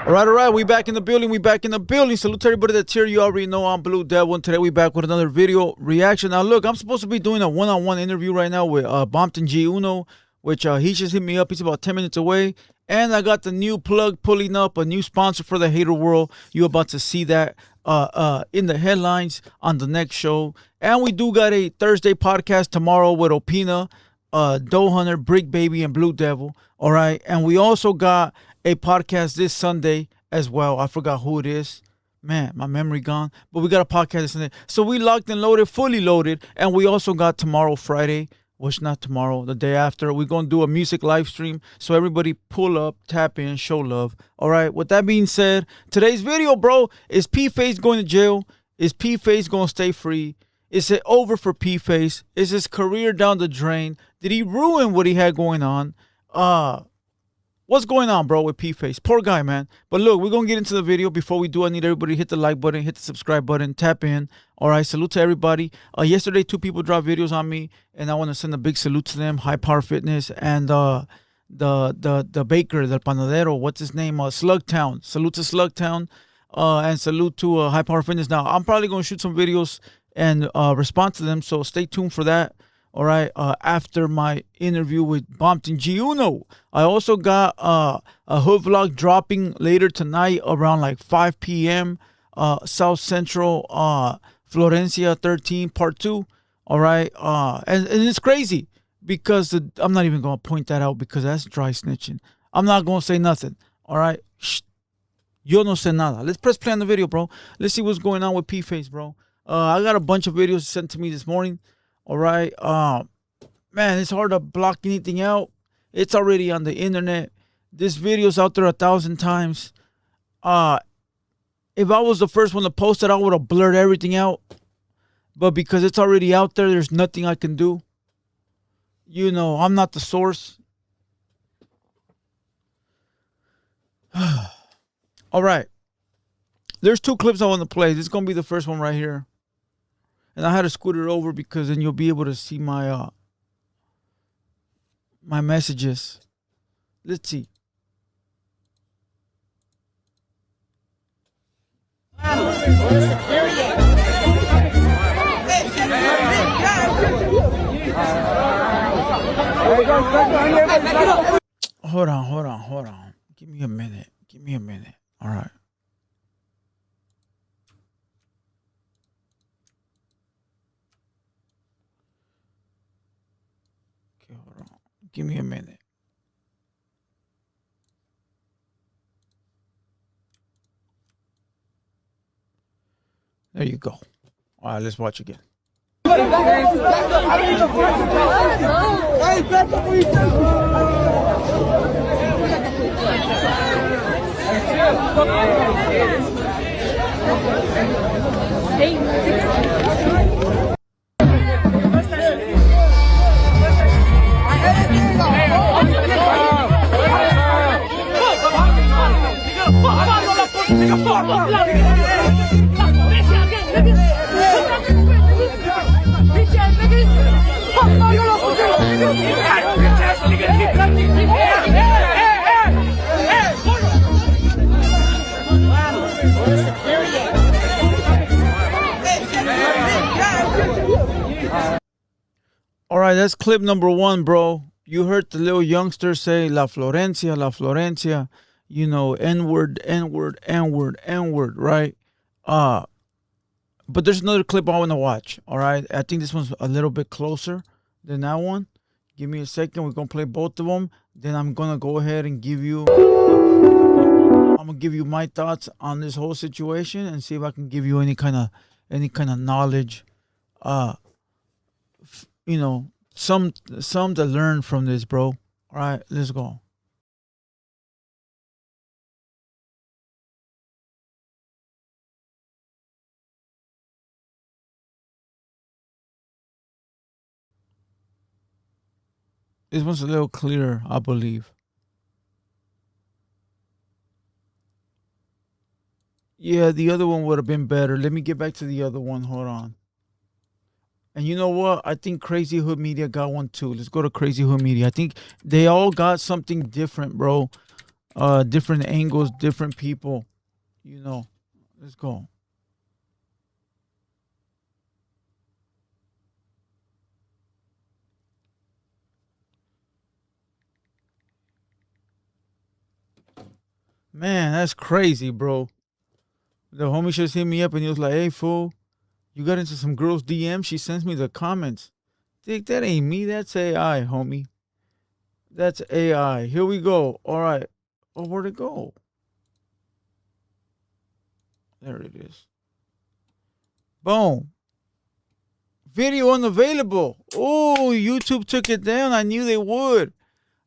All right. We back in the building. Salute to everybody that's here. You already know I'm Blue Devil, and today we back with another video reaction. Now, look, I'm supposed to be doing a one-on-one interview right now with Compton G Uno, which he just hit me up. He's about 10 minutes away. And I got the new plug pulling up, a new sponsor for the hater world. You're about to see that in the headlines on the next show. And we do got a Thursday podcast tomorrow with Opina, Doe Hunter, Brick Baby, and Blue Devil. All right. And we also got a podcast this Sunday as well. I forgot who it is. Man, my memory gone. But we got a podcast this Sunday. So we locked and loaded, fully loaded. And we also got tomorrow, Friday. Which not tomorrow, the day after. We're going to do a music live stream. So everybody pull up, tap in, show love. All right. With that being said, today's video, bro, is PFace going to jail? Is PFace going to stay free? Is it over for PFace? Is his career down the drain? Did he ruin what he had going on? What's going on, bro, with PFace? Poor guy, man. But look, we're going to get into the video. Before we do, I need everybody to hit the like button, hit the subscribe button, tap in. All right, salute to everybody. Yesterday, 2 people dropped videos on me, and I want to send a big salute to them. High Power Fitness and the baker, the panadero, what's his name? Slugtown. Salute to Slugtown, and salute to High Power Fitness. Now, I'm probably going to shoot some videos and respond to them, so stay tuned for that. All right, after my interview with Compton G Uno. I also got a hood vlog dropping later tonight around like 5 p.m. South Central, Florencia 13, part 2. All right, and it's crazy because I'm not even going to point that out because that's dry snitching. I'm not going to say nothing. All right, shh. Yo no sé nada. Let's press play on the video, bro. Let's see what's going on with PFace, bro. I got a bunch of videos sent to me this morning. All right. Man, it's hard to block anything out. It's already on the internet. This video's out there 1,000 times. If I was the first one to post it, I would have blurred everything out. But because it's already out there, there's nothing I can do. You know, I'm not the source. All right. There's 2 clips I want to play. This is going to be the first one right here. And I had to scoot it over because then you'll be able to see my my messages. Let's see. Hold on. Give me a minute. All right. Hold on. Give me a minute. There you go. All right, let's watch again. All right, that's clip number 1, bro. You heard the little youngster say La Florencia, you know, N-word, right? But there's another clip I want to watch, all right? I think this one's a little bit closer than that one. Give me a second. We're going to play both of them. Then I'm going to go ahead and give you my thoughts on this whole situation and see if I can give you any kind of knowledge, you know, some to learn from this, bro. All right, let's go. This one's a little clearer, I believe. Yeah, the other one would have been better. Let me get back to the other one. Hold on. And you know what? I think Crazy Hood Media got one too. Let's go to Crazy Hood Media. I think they all got something different, bro. different angles, different people. You know, let's go. Man, that's crazy, bro. The homie just hit me up and he was like, "Hey, fool, you got into some girl's DM? She sends me the comments." Dick, that ain't me. That's AI, homie. That's AI. Here we go. All right. Oh, where'd it go? There it is. Boom. Video unavailable. Oh, YouTube took it down. I knew they would.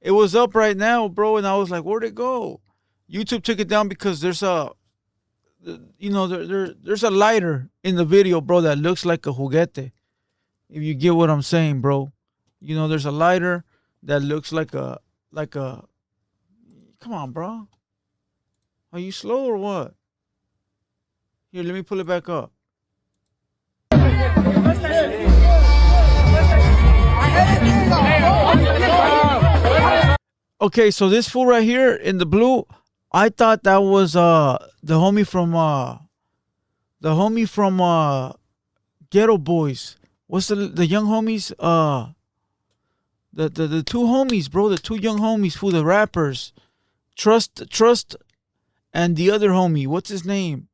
It was up right now, bro, and I was like, "Where'd it go?" YouTube took it down because there's a, there's a lighter in the video, bro, that looks like a juguete. If you get what I'm saying, bro. There's a lighter that looks like a. Come on, bro. Are you slow or what? Here, let me pull it back up. Okay, so this fool right here in the blue, I thought that was the homie from Ghetto Boys. What's the young homies? The two homies, bro, the two young homies, fool, the rappers. Trust and the other homie. What's his name?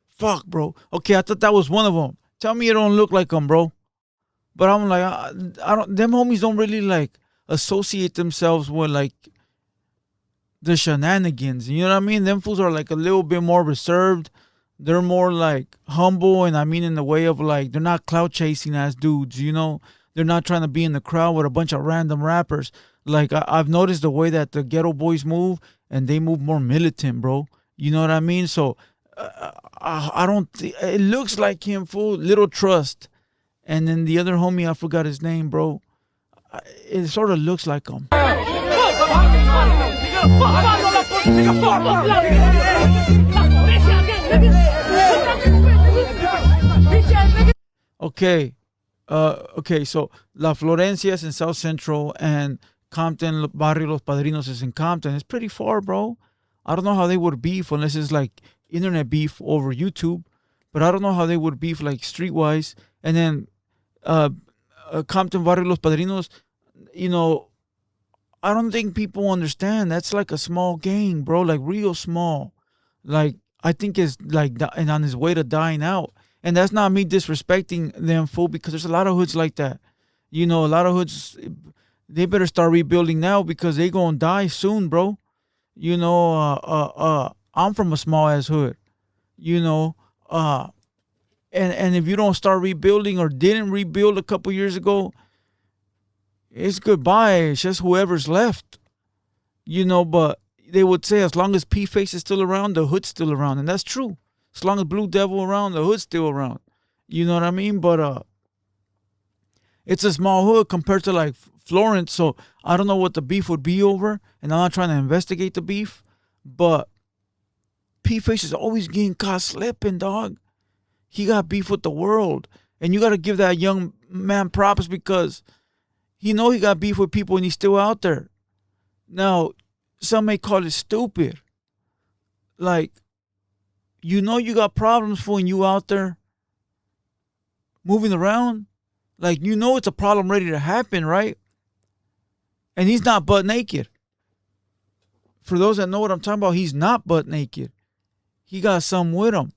Fuck, bro. Okay, I thought that was one of them. Tell me it don't look like them, bro. But I'm like, I don't. Them homies don't really like associate themselves with like the shenanigans. You know what I mean? Them fools are like a little bit more reserved. They're more like humble, and I mean in the way of like they're not clout chasing ass dudes. They're not trying to be in the crowd with a bunch of random rappers. Like I've noticed the way that the Ghetto Boys move, and they move more militant, bro. You know what I mean? So I don't. It looks like him, fool. Little Trust, and then the other homie, I forgot his name, bro. It sort of looks like him. Okay. Okay, so La Florencia is in South Central and Compton, Barrio Los Padrinos is in Compton. It's pretty far, bro. I don't know how they would beef unless it's like internet beef over YouTube, but I don't know how they would beef like streetwise. And then uh, Compton, Barrio Los Padrinos, you know, I don't think people understand. That's like a small gang, bro, like real small. Like I think it's like and on his way to dying out. And that's not me disrespecting them, fool, because there's a lot of hoods like that. A lot of hoods, they better start rebuilding now because they gonna die soon, bro. I'm from a small ass hood. You know, uh, and if you don't start rebuilding or didn't rebuild a couple years ago, it's goodbye. It's just whoever's left. But they would say as long as PFace is still around, the hood's still around, and that's true. As long as Blue Devil around, the hood's still around. You know what I mean? But it's a small hood compared to like Florence, so I don't know what the beef would be over, and I'm not trying to investigate the beef, but PFace is always getting caught slipping, dog. He got beef with the world, and you got to give that young man props because he got beef with people and he's still out there. Now, some may call it stupid. Like, you got problems for when you out there moving around. Like, it's a problem ready to happen, right? And he's not butt naked. For those that know what I'm talking about, he's not butt naked. He got some with him.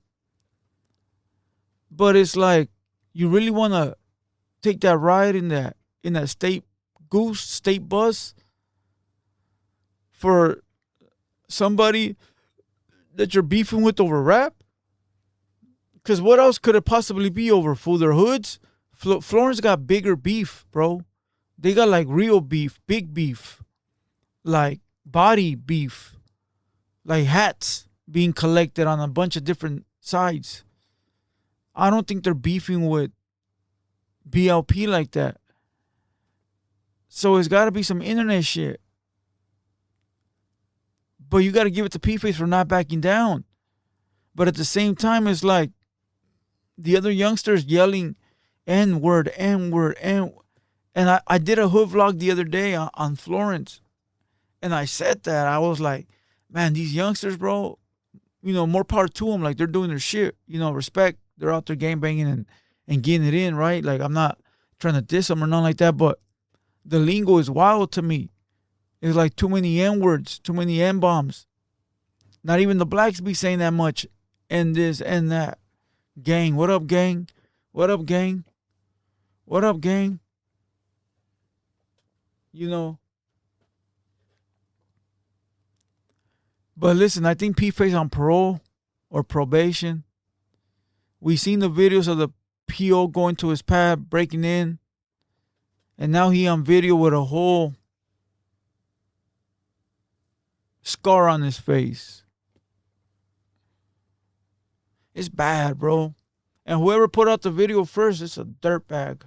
But it's like, you really want to take that ride in that state bus for somebody that you're beefing with over rap? Because what else could it possibly be over, fool? Their hoods? Florence got bigger beef, bro. They got like real beef, big beef, like body beef, like hats being collected on a bunch of different sides. I don't think they're beefing with BLP like that. So it's got to be some internet shit. But you got to give it to PFace for not backing down. But at the same time, it's like the other youngsters yelling N-word, N-word, N. And I did a hood vlog the other day on Florence. And I said that. I was like, man, these youngsters, bro, more power to them. Like, they're doing their shit. Respect. They're out there game banging and getting it in, right? Like, I'm not trying to diss them or nothing like that, but the lingo is wild to me. It's like too many N words, too many N bombs. Not even the blacks be saying that much. And this and that. Gang, what up, gang? What up, gang? What up, gang? But listen, I think PFace on parole or probation. We seen the videos of the PO going to his pad, breaking in. And now he on video with a whole scar on his face. It's bad, bro. And whoever put out the video first, it's a dirtbag.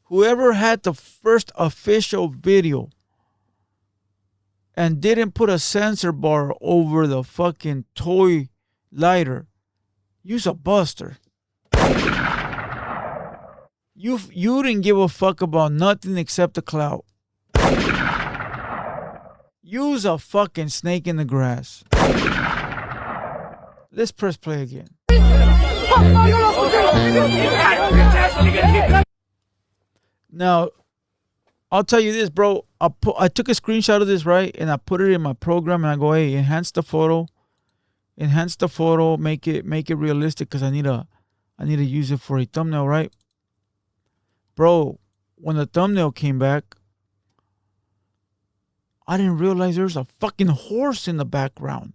Whoever had the first official video and didn't put a sensor bar over the fucking toy lighter, you's a buster. You didn't give a fuck about nothing except the clout. You's a fucking snake in the grass. Let's press play again. Now, I'll tell you this, bro. I took a screenshot of this, right? And I put it in my program and I go, hey, enhance the photo, make it realistic because I need to use it for a thumbnail, right? Bro, when the thumbnail came back, I didn't realize there's a fucking horse in the background.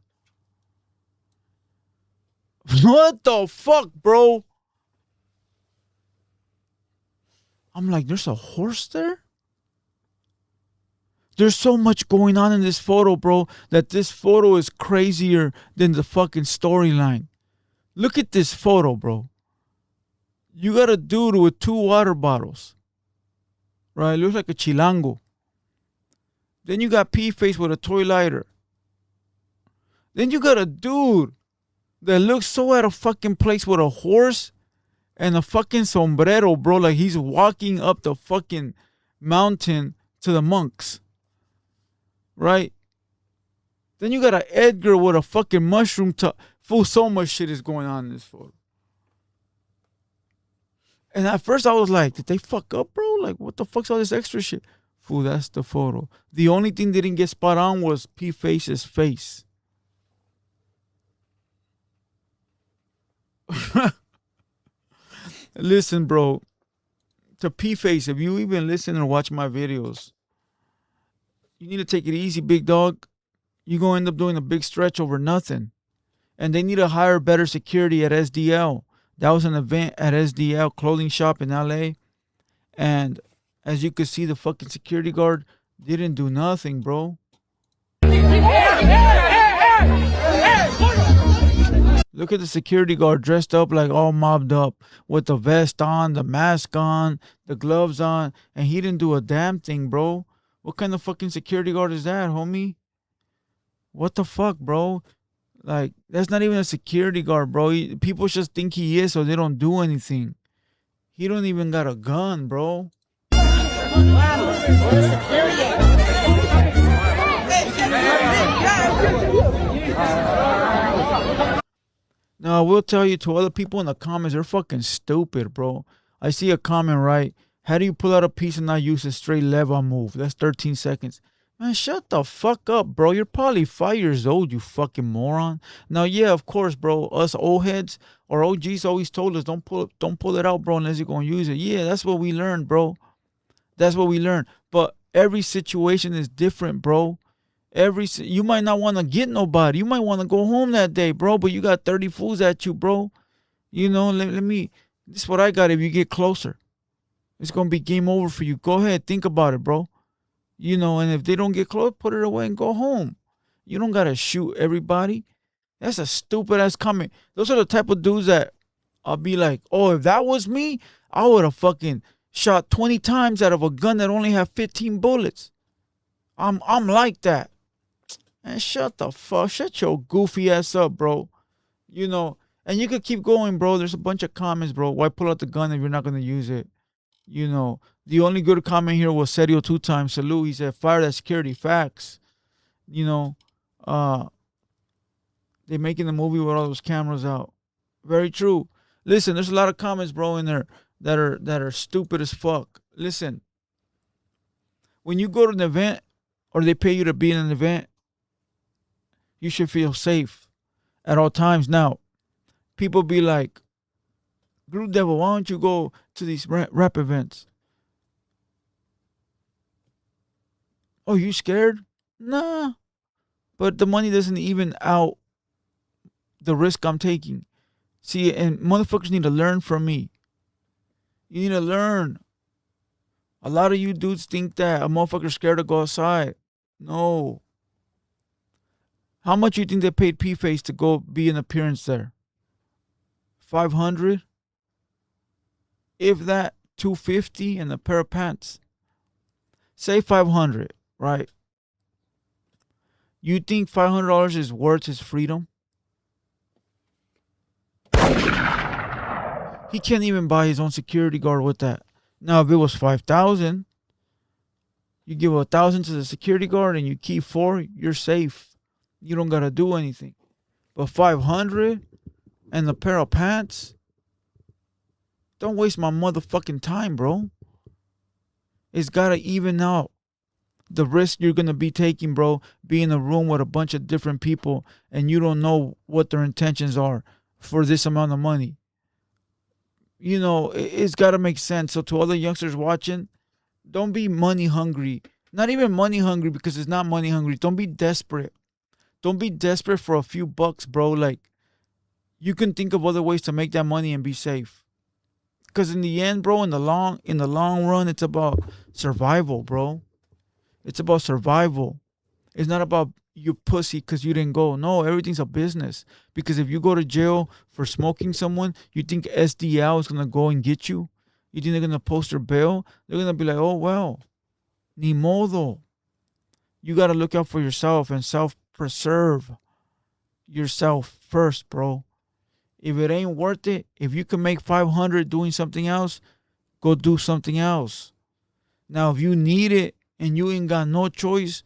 What the fuck, bro? I'm like, there's a horse there? There's so much going on in this photo, bro, that this photo is crazier than the fucking storyline. Look at this photo, bro. You got a dude with 2 water bottles. Right? Looks like a chilango. Then you got PFace with a toy lighter. Then you got a dude that looks so out of fucking place with a horse and a fucking sombrero, bro. Like he's walking up the fucking mountain to the monks. Right? Then you got an Edgar with a fucking mushroom top. Fool, so much shit is going on in this photo. And at first I was like, did they fuck up, bro? Like, what the fuck's all this extra shit? Fool, that's the photo. The only thing they didn't get spot on was PFace's face. Listen, bro. To PFace, if you even listen or watch my videos, you need to take it easy, big dog. You're going to end up doing a big stretch over nothing. And they need to hire better security at SDL. That was an event at SDL clothing shop in LA. And as you could see, the fucking security guard didn't do nothing, bro. Look at the security guard dressed up like all mobbed up with the vest on, the mask on, the gloves on, and he didn't do a damn thing, bro. What kind of fucking security guard is that, homie? What the fuck, bro? Like, that's not even a security guard, bro. People just think he is, so they don't do anything. He don't even got a gun, bro. Now, I will tell you to other people in the comments, they're fucking stupid, bro. I see a comment, right? How do you pull out a piece and not use a straight lever move? That's 13 seconds. Man, shut the fuck up, bro. You're probably 5 years old, you fucking moron. Now, yeah, of course, bro. Us old heads or OGs always told us, don't pull it out, bro, unless you're going to use it. Yeah, that's what we learned, bro. That's what we learned. But every situation is different, bro. You might not want to get nobody. You might want to go home that day, bro, but you got 30 fools at you, bro. You know, this is what I got if you get closer. It's going to be game over for you. Go ahead, think about it, bro. You know, and if they don't get close, put it away and go home. You don't got to shoot everybody. That's a stupid ass comment. Those are the type of dudes that I'll be like, oh, if that was me, I would have fucking shot 20 times out of a gun that only had 15 bullets. I'm like that. And shut your goofy ass up, bro. You know, and you could keep going, bro. There's a bunch of comments, bro. Why pull out the gun if you're not going to use it? You know, the only good comment here was Serio 2 times. Salute. He said, fire that security. Facts. You know, they making the movie with all those cameras out. Very true. Listen, there's a lot of comments, bro, in there that are stupid as fuck. Listen, when you go to an event or they pay you to be in an event, you should feel safe at all times. Now, people be like, Blue Devil, why don't you go to these rap events? Oh, you scared? Nah. But the money doesn't even out the risk I'm taking. See, and motherfuckers need to learn from me. You need to learn. A lot of you dudes think that a motherfucker's scared to go outside. No. How much you think they paid PFace to go be an appearance there? 500? If that, 250 and a pair of pants. Say 500, right? You think $500 is worth his freedom? He can't even buy his own security guard with that. Now, if it was 5,000, you give 1,000 to the security guard and you keep 4, you're safe. You don't gotta do anything. But 500 and a pair of pants? Don't waste my motherfucking time, bro. It's gotta even out the risk you're gonna be taking, bro. Be in a room with a bunch of different people and you don't know what their intentions are for this amount of money. You know, it's gotta make sense. So to all the youngsters watching, don't be money hungry. Not even money hungry, because it's not money hungry. Don't be desperate. Don't be desperate for a few bucks, bro. Like, you can think of other ways to make that money and be safe. Because in the end, bro, in the long run, it's about survival, bro. It's about survival. It's not about you pussy because you didn't go. No, everything's a business. Because if you go to jail for smoking someone, you think SDL is gonna go and get you? You think they're gonna post their bail? They're gonna be like, oh well, ni modo. You gotta look out for yourself and self-preserve yourself first, bro. If it ain't worth it, if you can make 500 doing something else, go do something else. Now, if you need it and you ain't got no choice,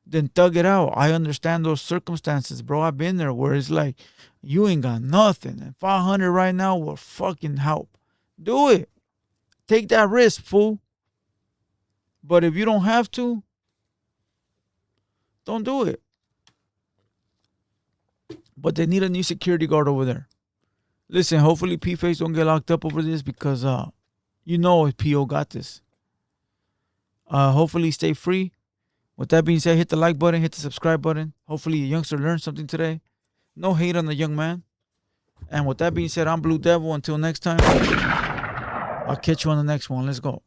then thug it out. I understand those circumstances, bro. I've been there where it's like you ain't got nothing, and 500 right now will fucking help. Do it. Take that risk, fool. But if you don't have to, don't do it. But they need a new security guard over there. Listen, hopefully PFace don't get locked up over this, because you know PO got this. Hopefully stay free. With that being said, hit the like button, hit the subscribe button. Hopefully a youngster learned something today. No hate on the young man. And with that being said, I'm Blue Devil. Until next time, I'll catch you on the next one. Let's go.